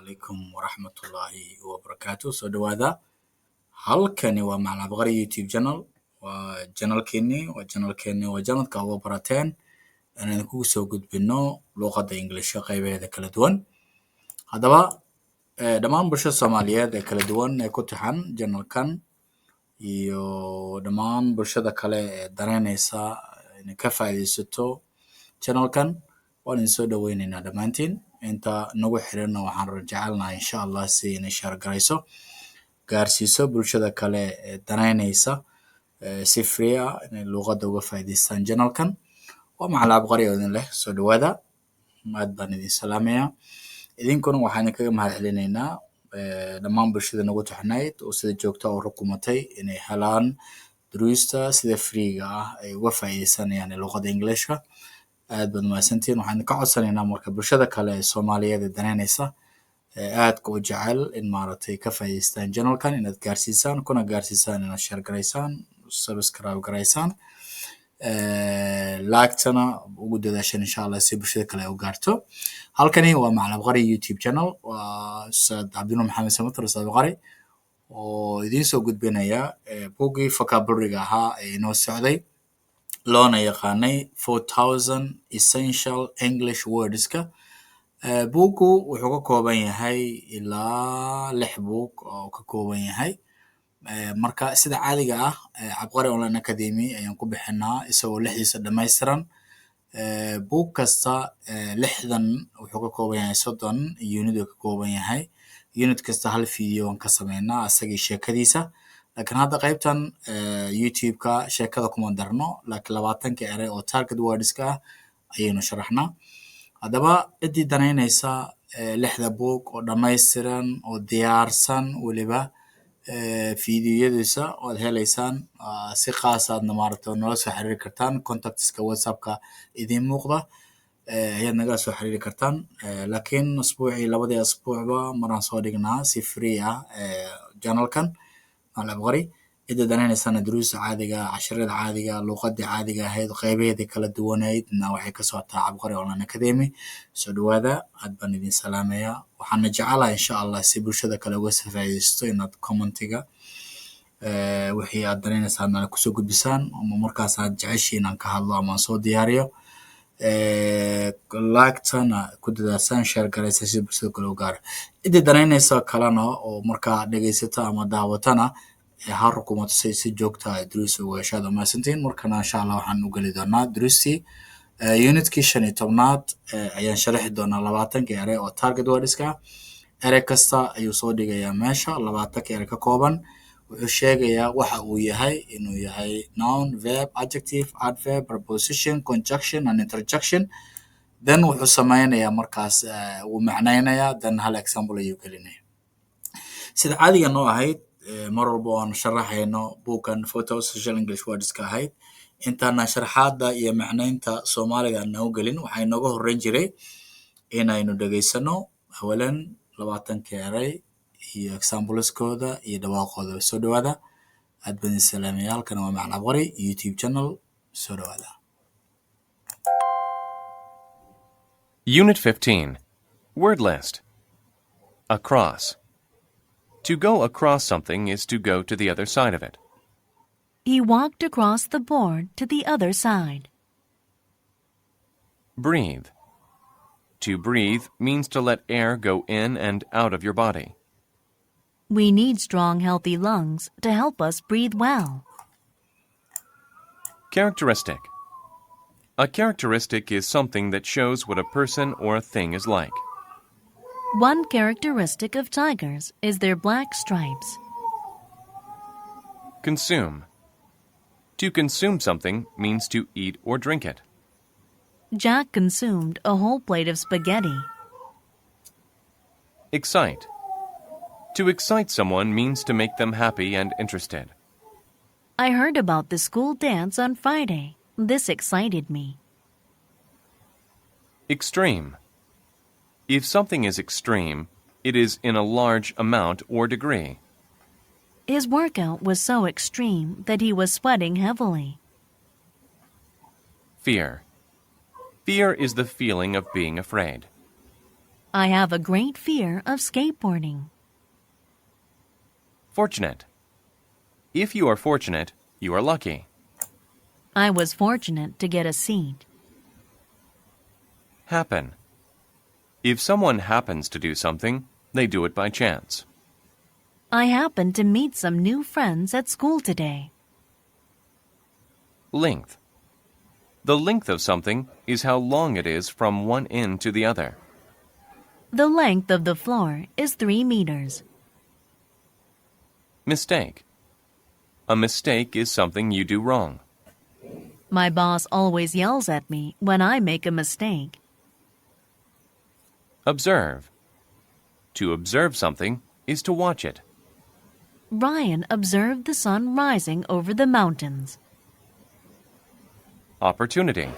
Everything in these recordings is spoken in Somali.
calaykum waraxmatullaahi wabarakaatu. Soo dhawaada. Halkani waa Macalin Abqari YouTube channel. Waa channelka ugu barateen inaan kugu soo gudbino luuqada Englishka kheybaheeda kala duwan. Haddaba dhammaan bulshada Soomaaliyeed ee kala duwan ee ku taxan channelkan iyo dhammaan bulshada kale ee dareynaysa inay ka faideysato channelkan waan idin soo dhaweynaynaa dhammaantiin. Inta nagu xiranna waxaan jecelnahay insha Allah si inay share garayso gaarsiiso bulshada kale ee dareynaysa si free ah inay luuqada uga faa'iideystaan channelkan. Waa Macalin Abqari oo idin leh soo dhawaada. Aad baan idin salaamayaa. idinkuna waxaan kaga mahadcelinaynaa dhammaan bulshada nagu taxnayd oo sida joogta u rukumatay inay helaan duruusta sida freega ah ay uga faa'iideysanayaan luuqada Englishka. aad baad mahadsantihiin. waxaan ka codsanaynaa marka bulshada kale ee Soomaaliyeed ee daneynaysa aadka u jecel in maaragtay ka faa'iideystaan channelkan inaad gaarsiisaan kuna gaarsiisaan inaad share garaysaan subscribe garaysaan like-tana ugu dadaashaan insha Allah si bulshada kale u gaarto. halkani waa Macalin Abqari YouTube channel. waa Ustad Abqari Ustad Abqari oo idiin soo gudbinaya buuggii vocabulary-ga ahaa ee inoo socday loona yaqaanay 4000 essential English words-ka. buuggu wuxuu ka kooban yahay ilaa 6 buug oo ka kooban yahay. marka sida caadiga ah Abqari Online Academy ayaan ku bixinaa isagoo 6diisa dhammaystiran. buug kasta 6dan wuxuu ka kooban yahay 30 unit uu ka kooban yahay. unit kasta hal video aan ka sameynaa asagii sheekadiisa. laakiin hadda qaybtan YouTube-ka sheekada kuma darno laakiin 20 eray oo target words-ka ah ayaynu sharaxnaa. haddaba cidii daneynaysa 6da buug oo dhammaystiran oo diyaarsan weliba fiidiyadiisa waad helaysaan si khaas aadna maaragtay nala soo xiriiri kartaan. contactska WhatsApp-ka idiin muuqda ayaad naga soo xiriiri kartaan. laakiin usbuucii 2 usbuucba maraan soo dhignaa si free ah channelkan Macalin Abqari. cidda daneynaysana duruusta caadiga casharada caadiga luuqada caadiga ahayd qeybaheeda kala duwaneydna waxay ka socotaa Abqari Online Academy. soo dhawaada. aad baan idin salaamayaa. waxaana jecelahay insha Allah si bulshada kale uga faa'iideysto inaad commentiga wixii aad daneynaysaan aad kusoo gudbisaan ama markaas aad jeceshiin aan ka hadlo ama soo diyaariyo like-tana ku dadaasaan share garaysa si bulshada kale u gaaro. cidda daneynaysa kalena oo markaa dhageysata ama daawatana ha rukumato si joogta ah duruus uga heshaad mahadsantiin. markana insha Allah waxaan u gali doonaa duruustii unitkii 15aad ayaan sharaxi doonaa 20 eray oo target words-ka. eray kasta ayuu soo dhigayaa meesha 20 eray ka kooban. wuxuu sheegayaa waxa uu yahay inuu yahay noun, verb, adjective, adverb, preposition, conjunction and interjection. then wuxuu sameynayaa markaas uu macnaynayaa then hal example ayuu gelinaya. sida caadiga noo ahayd mar walba aan sharaxayno buugan 4000 essential English words-ka ahayd intaana sharaxaada iyo macnaynta Soomaaliga aan u gelin waxay nooga horreyn jiray inaynu dhageysano awalan 20 eray iyo exampleskooda iyo dhawaaqooda. soo dhawaada. aad baan salaamayaa. halkan waa Macalin Abqari YouTube channel. soo dhawaada. Unit 15. Word list. Across. To go across something is to go to the other side of it. He walked across the board to the other side. Breathe. To breathe means to let air go in and out of your body. We need strong, healthy lungs to help us breathe well. Characteristic. A characteristic is something that shows what a person or a thing is like. One characteristic of tigers is their black stripes. Consume. To consume something means to eat or drink it. Jack consumed a whole plate of spaghetti. Excite. To excite someone means to make them happy and interested. I heard about the school dance on Friday. This excited me. Extreme. If something is extreme, it is in a large amount or degree. His workout was so extreme that he was sweating heavily. Fear. Fear is the feeling of being afraid. I have a great fear of skateboarding. Fortunate. If you are fortunate, you are lucky. I was fortunate to get a seat. Happen. If someone happens to do something, they do it by chance. I happened to meet some new friends at school today. Length. The length of something is how long it is from one end to the other. The length of the floor is 3 meters. Mistake. A mistake is something you do wrong. My boss always yells at me when I make a mistake. Observe. To observe something is to watch it. Ryan observed the sun rising over the mountains. Opportunity.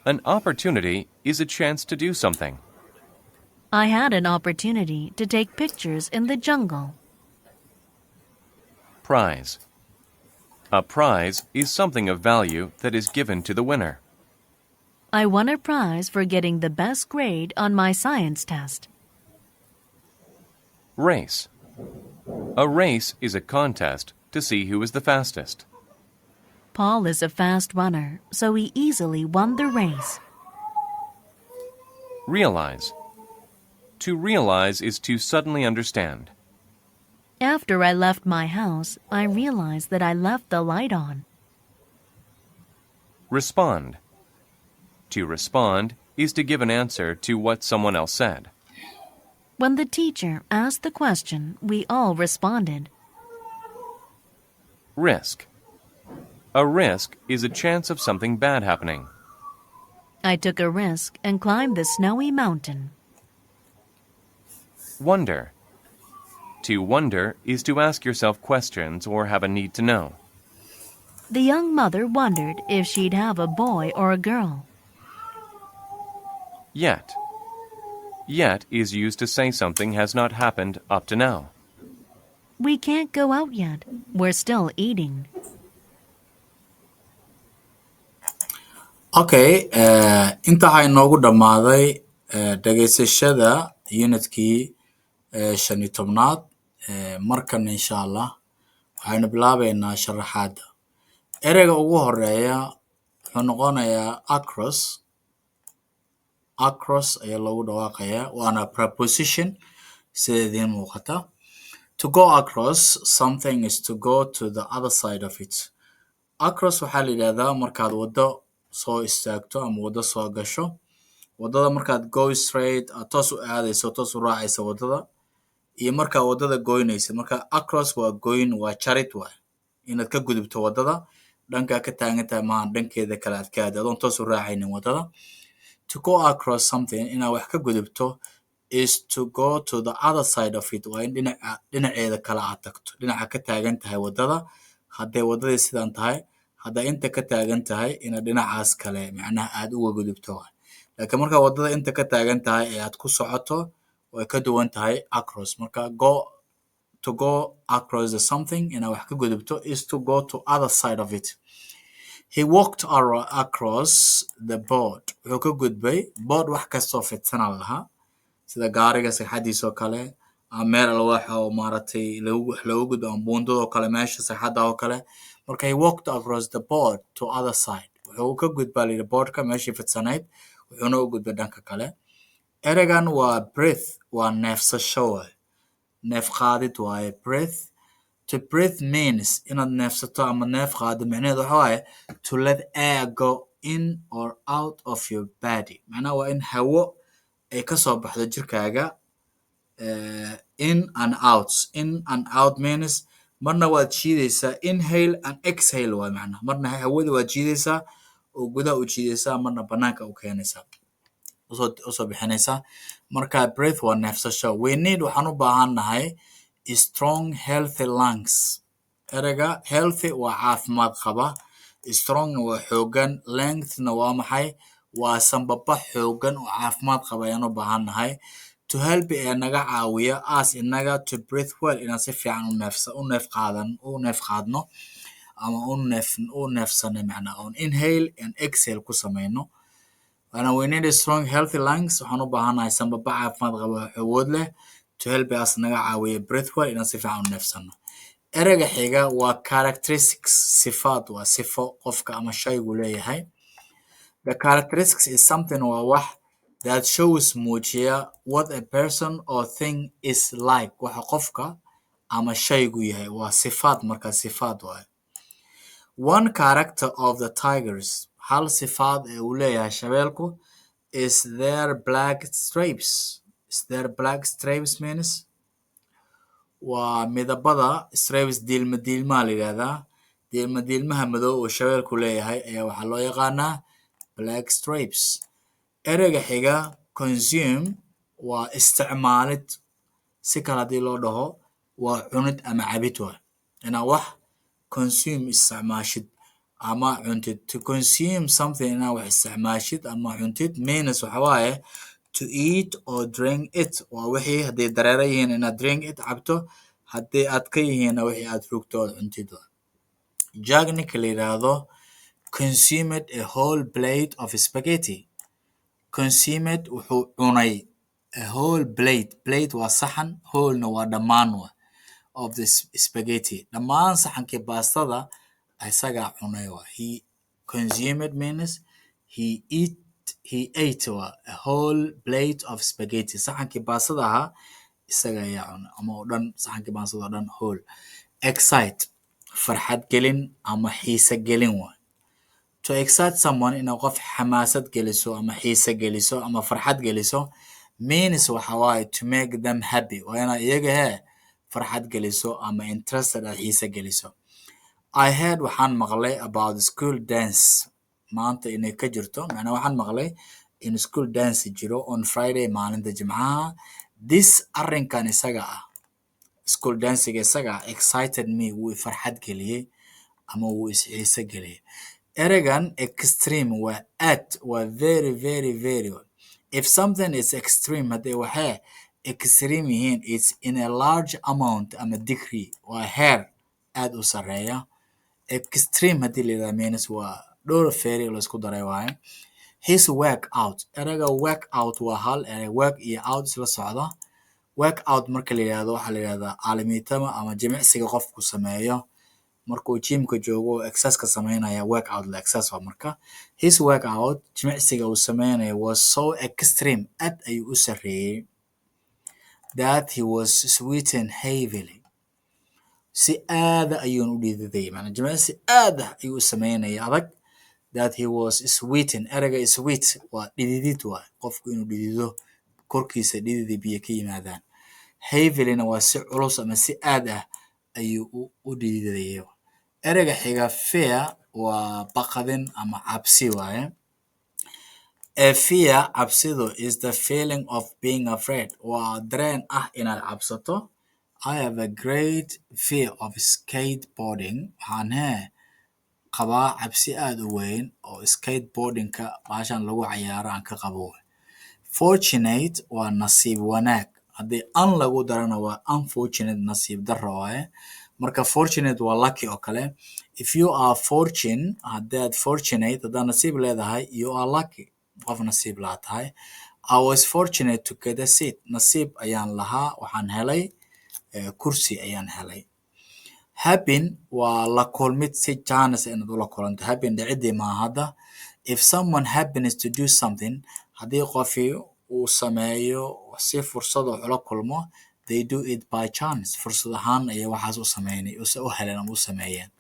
An opportunity is a chance to do something. I had an opportunity to take pictures in the jungle. Prize. A prize is something of value that is given to the winner. I won a prize for getting the best grade on my science test. Race. A race is a contest to see who is the fastest. Paul is a fast runner, so he easily won the race. Realize. To realize is to suddenly understand. After I left my house, I realized that I left the light on. Respond. To respond is to give an answer to what someone else said. When the teacher asked the question, we all responded. Risk. A risk is a chance of something bad happening. I took a risk and climbed the snowy mountain. Wonder. To wonder is to ask yourself questions or have a need to know. The young mother wondered if she'd have a boy or a girl. Yet. Yet is used to say something has not happened up to now. We can't go out yet. We're still eating. Okay, inta waxaa inoogu dhammaaday dhegaysashada unitkii 15aad. Markan insha Allah waxaynu bilaabeynaa sharaxaada. Ereyga ugu horeeya wuxuu noqonayaa across. Across ayaa lagu dhawaaqayaa, waana preposition sida idiin muuqata. To go across something is to go to the other side of it. Across waxaa la yidhaahdaa markaad waddo soo istaagto ama waddo soo gasho. Waddada markaad go straight toos u aadayso, toos u raacaysa waddada, iyo markaa waddada goynaysa. Marka across waa goyn, waa jarid waay. Inaad ka gudubto waddada, dhankaa ka taagan tahay maahan dhankeeda kale aad ka aadi, adoon toos u raacaynin waddada. To go across something, inaad wax ka gudubto, is to go to the other side of it. Waa in dhinaceeda kale aad tagto. Dhinaca ka taagan tahay waddada, hadday waddadii sidan tahay, hadday inta ka taagan tahay, inaad dhinacaas kale macnaha aad uga gudubto waay. Laakiin markaa waddada inta ka taagan tahay ee aad ku socoto, way ka duwan tahay across. Marka to go across something, inaad wax ka gudubto, is to go to other side of it. He walked across the board. Wuxuu ka gudbay board, wax kastoo fidsanaa lahaa, sida gaariga sagxadiisa oo kale, ama meel alwaax oo maaragtay lagu gudbo, ama buundada oo kale, meesha sagxada oo kale. Marka he walked across the board to other side. Wuxuu ka gudbaa la yidhi boardka meeshii fidsanayd, wuxuuna u gudbay dhanka kale. Ereygan waa breath, waa neefsasho waay. Neef qaadid waaye breath. To breathe means inaad neefsato ama neef qaado. Macnaheedu waxa waaye to let air go in or out of your body. Macnaha waa in hawo ay ka soo baxdo jirkaaga. In and out. In and out means marna waad jiidaysaa, inhale and exhale waay macnaha. Marna hawada waad jiidaysaa oo gudaha u jiidaysaa, marna banaanka u keenaysaa, usoo bixinaysaa. Marka breath waa neefsasho. We need, waxaan u baahannahay strong healthy lungs. Ereyga healthy waa caafimaad qaba, strong waa xoogan, lengthna waa maxay? Waa sanbaba xoogan oo caafimaad qaba ayaan u baahannahay. To help ee naga caawiya us inaga to breathe well, inaan si fiican u neef qaadno ama u neefsano macnaha. On inhale and exhale ku samayno. and we need a strong healthy lungs waxaan u baahanahay sanbaba caafimaad qaba awood leh to help us naga caawiya breath well inaan si fiican u neefsano. ereyga xiga waa characteristics, sifaad waa sifo qofka ama shaygu leeyahay. The characteristics is something waa wax that shows muujiya what a person or thing is like, waxa qofka ama shaygu yahay waa sifaad, marka sifaad waaye. One character of the tigers, hal sifaad ee uu leeyahay shabeelku, is their black stripes. Is their black stripes means waa midabada stripes, diilma la yidhahdaa. diilmaha madow oo shabeelku leeyahay ayaa waxaa loo yaqaanaa black stripes. ereyga xiga consume waa isticmaalid, si kale haddii loo dhaho waa cunid ama cabid waa inaa wax consume isticmaashid ama cuntid. To consume something inaa wax isticmaashid ama cuntid means waxa waaye to eat or drink it, waa wixii hadday dareere yihiin inaad drink it cabto, haddii aad ka yihiinna wixii aad rugto ood cuntid waa. Jack ninka la yidhaahdo consumed a whole plate of spaghetti. Consumed wuxuu cunay a whole plate waa saxan, wholena waa dhammaan waa of the spaghetti, dhammaan saxankii baastada isagaa cunay waa. He consumed means he ate waa a whole plate of spaghetti, saxankii baastada ahaa isaga ayaa cunay ama oo dhan, saxankii baastada oo dhan whole. Excite farxad gelin ama xiise gelin waa. To excite someone inaa qof xamaasad geliso ama xiise geliso ama farxad geliso means waxa waaye to make them happy, waa inaa iyaga farxad geliso ama interested aad xiise geliso. I heard waxaan maqlay about school dance, maanta inay ka jirto, macnaa waxaan maqlay in school dance jiro on Friday maalinta Jimcaha. This arrinkan isaga ah, school dancega isaga ah, excited me, wuu farxad geliyey ama wuu xiise geliyey. ereygan extreme waa aad, waa very very very. If something is extreme haddii waxay extreme yihiin, it's in a large amount ama degree, waa heer aad u sareeya. Extreme haddii la yidhahdo means waa dhowr feeri la isku daray waaye. His work out, ereyga work out waa hal erey, work iyo out isla socda. work out marka la yidhahdo waxaa la yidhahdaa caalamiitama ama jimicsiga qofku sameeyo markuu jimka joogo oo exercise ka sameynaya, work out la exercise waa marka. His work out jimicsiga uu sameynaya was so extreme, aad ayuu u sareeyey, that he was sweating heavily, si aada ayuun u dhididay, macnaa jimicsi aad ayuu u sameynaya adag. That he was sweating, ereyga sweat waa dhididid waa qofku inuu dhidido, korkiisa dhididi biyo ka yimaadaan. Heavylyna waa si culus ama si aad ah ayuu u dhididaya. ereyga xiga fear waa baqadin ama cabsi waaye. A fear, cabsidu, is the feeling of being afraid, waa dareen ah inaad cabsato. I have a great fear of skateboarding, waxaan qabaa cabsi aad u weyn oo skateboardingka baashan lagu cayaaro aan ka qabo. Fortunate waa nasiib wanaag, haddii an lagu darana waa unfortunate, nasiib darro waaye. marka fortunate waa lucky oo kale. If you are fortune, haddaad fortunate, haddaad nasiib leedahay, you are lucky, qof nasiib laa tahay. I was fortunate to get a seat, nasiib ayaan lahaa, waxaan helay kursi ayaan helay. Happen waa la kulmid, si chance inaad ula kulanto. Happen dhicidii maaha hadda. If someone happens to do something, haddii qofi uu sameeyo si fursad oo ula kulmo, they do it by chance, fursad ahaan ayay waxaas u heleen ama u sameeyeen.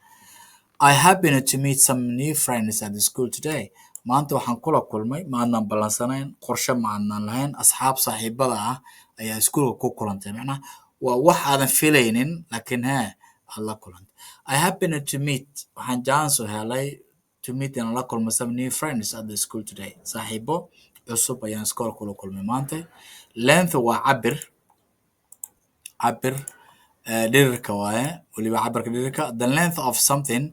I happened to meet some new friends at the school today, maanta waxaan kula kulmay, maadnaan ballansanayn, qorshe maadnaan lahayn, asxaab saaxiibada ah ayaa iskuulka ku kulantay, macnaa waa wax aadan filaynin laakiin aad la kulantay. I happened to meet, waxaan chance u helay to meet and la kulmay some new friends at the school today, saaxiibo cusub ayaan iskool kula kulmay maanta. Length waa cabir dhirirka waaye, weliba cabirka dhirirka. The length of something,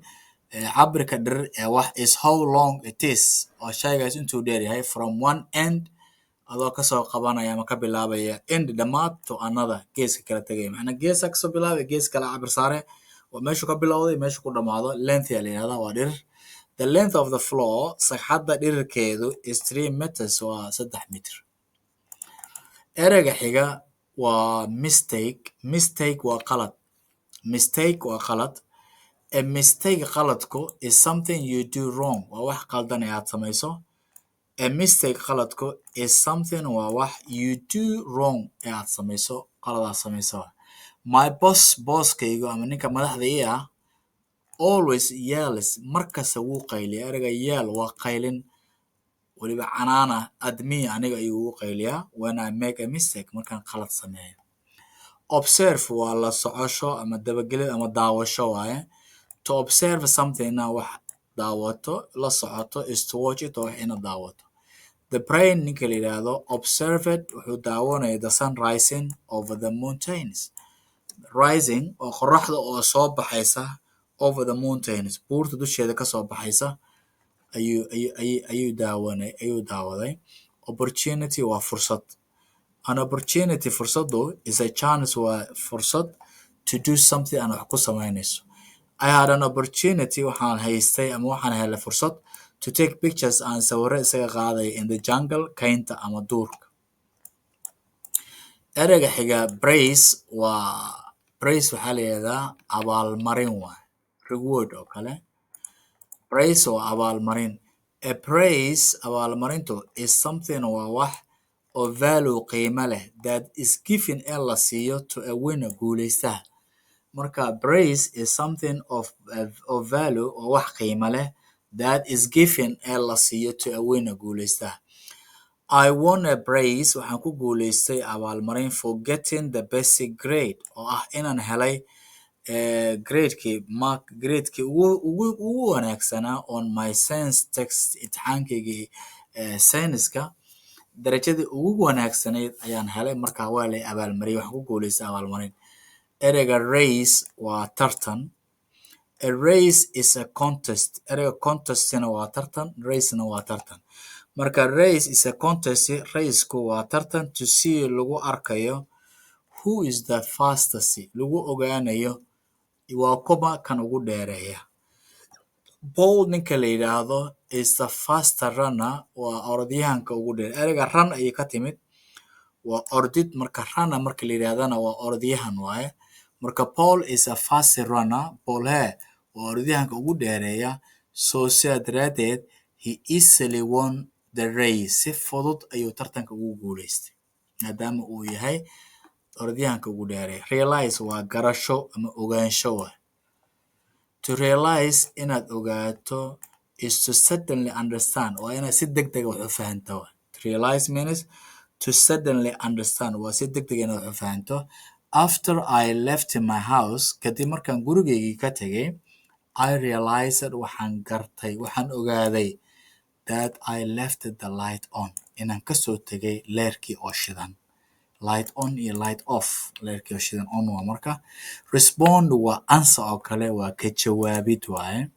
cabirka dhirir ee wax, is how long it is, oo shaygaas intuu dheer yahay, from one end adoo kasoo qabanaya ama ka bilaabaya end dhamaad to another, geeska kala tegaya, macnaa geesa kasoo bilaabay gees kala cabir saare, waa meeshu ka bilowday meeshu ku dhamaado, length yaa la yidhahdaa, waa dhirir. The length of the floor sagxadda dhirirkeedu is 3 meters waa 3 mitir. Ereyga xiga waa mistake. Mistake waa qalad. Mistake waa qalad. A mistake qaladku is something you do wrong. Waa wax qaldan ee aad samayso. A mistake qaladku is something waa wax you do wrong ee aad samayso, qaladaad samayso. My boss, bosskaygu ama ninka madaxda ii ah, always yells, markasta wuu qayliya. Ereyga yell waa qaylin, weliba canaana, admi aniga ayuu ugu qayliyaa when I make a mistake, markaan qalad sameeyo. Observe waa la socosho ama dabagelid ama daawasho waaye. To observe something na wax daawato, la socoto, is to watch it oo wax ina daawato. The brain ninka la yidhaahdo observed wuxuu daawanaya the sun rising over the mountains. Rising oo qoraxda oo soo baxaysa over the mountains, buurta dusheeda ka soo baxaysa ayuu daawaday. Opportunity waa fursad. An opportunity fursadu is a chance waa fursad to do something aan wax ku samaynayso. I had an opportunity waxaan haystay ama waxaan helay fursad to take pictures aan sawirro isaga qaaday in the jungle, kaynta ama duurka. Ereyga xiga praise waxaa la yidhahdaa abaalmarin waay, reward oo kale. Praise waa abaalmarin. A praise abaalmarintu is something waa wax oo value qiimo leh that is given ee la siiyo to a winner guulaystaha. Marka praise is something of value oo wax qiimo leh that is given ee la siiyo to a winner guulaystaha. I won a praise waxaan ku guulaystay abaalmarin for getting the basic grade oo ah inaan helay gradekii ugu wanaagsanaa on my science text imtixaankaygii sayniska. Darajadii ugu wanaagsanayd ayaan helay, markaa waa lay abaalmariyay, waxaan ku guulaystay abaalmarin. Ereyga race waa tartan. A race is a contest. Ereyga contestina waa tartan, racena waa tartan. Marka race is a contest, raceku waa tartan to see lagu arkayo who is the fastest, lagu ogaanayo waa kuma kan ugu dheereeya. Paul ninka la yidhaahdo is the faster runner, waa orodyahanka ugu dheer. Ereyga run ayay ka timid, waa ordid. Marka runner marka la yidhaahdana waa orodyahan waaye. Marka Paul is a fast runner, Paul waa orodyahanka ugu dheereeya. So sidaa daraadeed he easily won the race. Si fudud ayuu tartanka ugu guulaystay maadaama uu yahay orodyahanka ugu dheereeya. Realize waa garasho ama ogaansho waay. To realize inaad ogaato is to suddenly understand, waa inaad si degdega wax u fahanto. To realize means to suddenly understand, waa si degdega inaad wax u fahanto. After I left my house, kadib markaan gurigaygii ka tegay, I realized waxaan ogaaday that I left the light on, inaan kasoo tegay leerkii oo shidan. Light on iyo light off, leerkii oo shidan on waa marka. Respond waa answer oo kale, waa ka jawaabid waaye.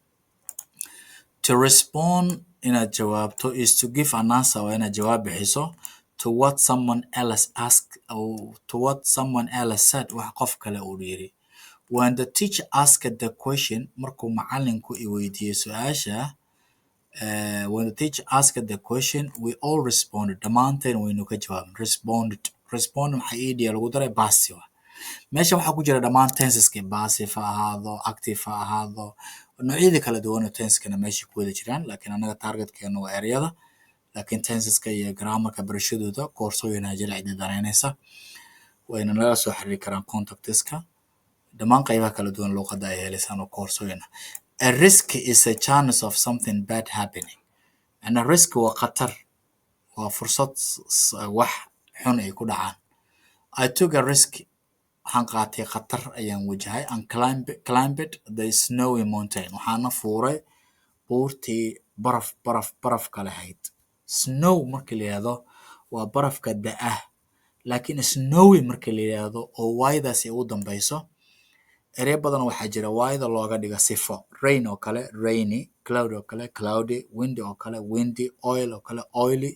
To respond inaad jawaabto is to give an answer, waa inaad jawaab bixiso to what someone else asked or to what someone else said, wax qof kale uu yiri. When the teacher asked the question, markuu macalinku i weydiiyey su-aasha, when the teacher asked the question, we all responded. Dhammaanteen waynu ka jawaabin. Respond maxaa idiya lagu daray passive. Meesha waxaa ku jira dhammaan tenseska, passive ha ahaado, active ha ahaado, noocyada kala duwan oo tenseskana meesha ku wada jiraan, laakiin anaga targetkeena waa ereyada. Laakiin tenseska iyo grammarka barashadooda koorsooyinaa jira cidda danaynaysa wayna nala soo xiriiri karaan contactiska. Dhammaan qaybaha kala duwan luuqadda ay helaysaan oo koorsooyina. A risk is a chance of something bad happening. A risk waa khatar, waa fursad wax xun ay ku dhacaan. I took a risk, waxaan qaatay khatar ayaan wajahay. And climbed the snowy mountain, waxaana fuuray buurtii barafka lahayd. Snow marka la yidhaahdo waa barafka da'ah, laakiin snowy marka la yidhaahdo oo waaydaas ay ugu dambayso, erey badan waxaa jira waayda looga dhiga sifo. Rain oo kale rainy, cloud oo kale cloudy, windy oo kale windy, oil oo kale oily,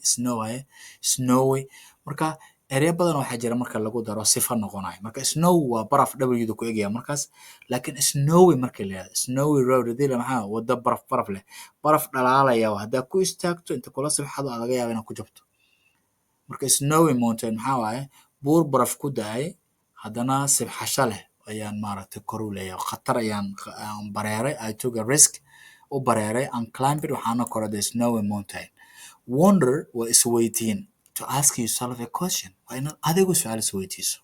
snowy. Marka erey badan waxaa jira marka lagu daro sifa noqonayo marka snow waa baraf w-da ku egaya markaas laakiin snowy marka la yidhahdo snowy road hadii la maxaa wada baraf leh baraf dhalaalaya haddaa ku istaagto inta kula sibxado aa laga yaaba inaad ku jabto marka snowy mountain maxaa waaye buur baraf ku da-ay haddana sibxasho leh ayaan maaragtay kor u leeyahay khatar ayaan bareeray I took a risk u bareeray and climbed waxaana koray the snowy mountain wonder waa isweydiin to ask yourself a question waa inaad adigu su-aal isweydiiso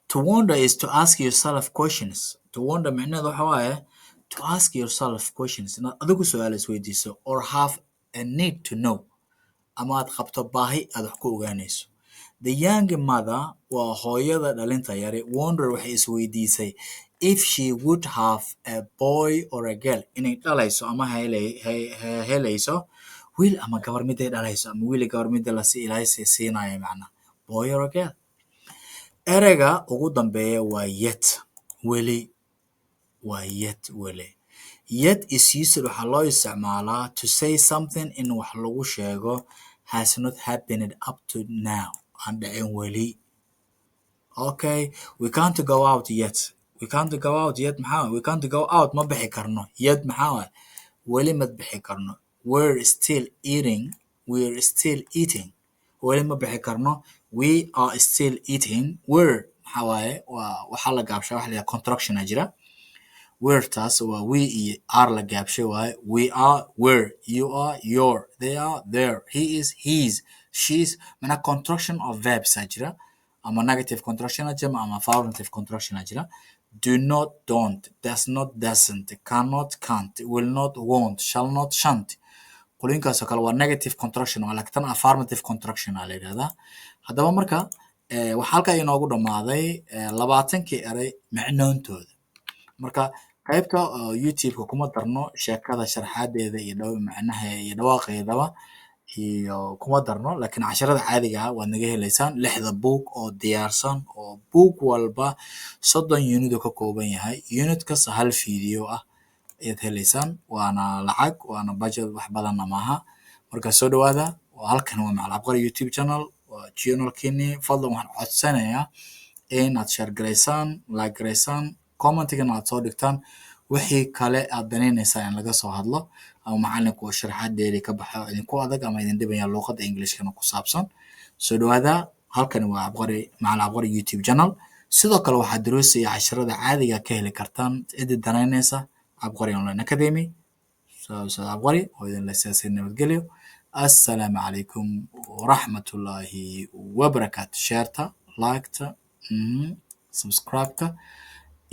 to wonder is to ask yourself questions to wonder micnaheedu waxa waaye to ask yourself questions inaad adigu su-aal isweydiiso or have a need to know ama aad qabto baahi aad wax ku ogaanayso the young mother waa hooyada dhalinta yari wonder waxay isweydiisay if she would have a boy or a girl inay dhalayso ama helayso wiil ama gabar miday dhalayso ama wiil gabar mida la ilaahay siinayo macna boy or a girl ereyga ugu dambeeya waa yet weli waa weli yet is used waxaa loo isticmaalaa to say something in wax lagu sheego has not happened up to now aan dhicin weli okay we can't go out yet maxaa we can't go out ma bixi karno yet maxaa weli ma bixi karno we're still eating weli ma bixi karno we are still eating we're maxaa waaye waxaa la gaabshaa waxa la yidhaha contraction a jira weertaas waa we iyo are la gaabshay waaye we are were you are your they are there he is his she's mana contraction of verbs a jira ama negative contraction a jira ama affirmative contraction a jira do not don't does not doesn't cannot can't will not won't shall not shan't qolinkaas oo kale waa negative contraction waa laakiin affirmative contraction aa la yidhahdaa haddaba marka waxaa halkaa inoogu dhammaaday 20kii erey macnoontooda marka qaybta youtube-ka kuma darno sheekada sharxaadeeda iyo macnaha iyo dhawaaqeedaba iyo kuma darno laakiin casharada caadiga ah waad naga helaysaan 6 book oo diyaarsan oo book walba 30 unit ka kooban yahay unit kasta hal video ah ayaad helaysaan waana lacag waana budget wax badan maaha marka soo dhawaada halkan waa Macalin Abqari YouTube channel waa channelkeeni fadlan waxaan codsanayaa inaad share gareysaan like gareysaan commentigan aad soo dhigtaan wixii kale aad danaynaysaa in laga soo hadlo ama macalinku oo sharaxaadeedii ka baxo idinku adag ama idin dhibaya luuqada Englishkana ku saabsan soo dhawaada halkan waa Macalin Abqari YouTube channel sidoo kale waxaad duruusaya casharada caadiga ka heli kartaan cid danaynaysa Abqari Online Academy Ustad Abqari oo idin la siyaasay nabadgelyo السلام عليكم ورحمة الله وبركاته شيرتا لايكتا سبسكرايبتا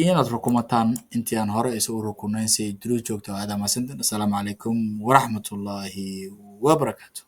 inaad rukumataan intii aan hore isu rukunayn si ay duru joogto aadama sintan assalamu alaykum wa rahmatullahi wa barakatuh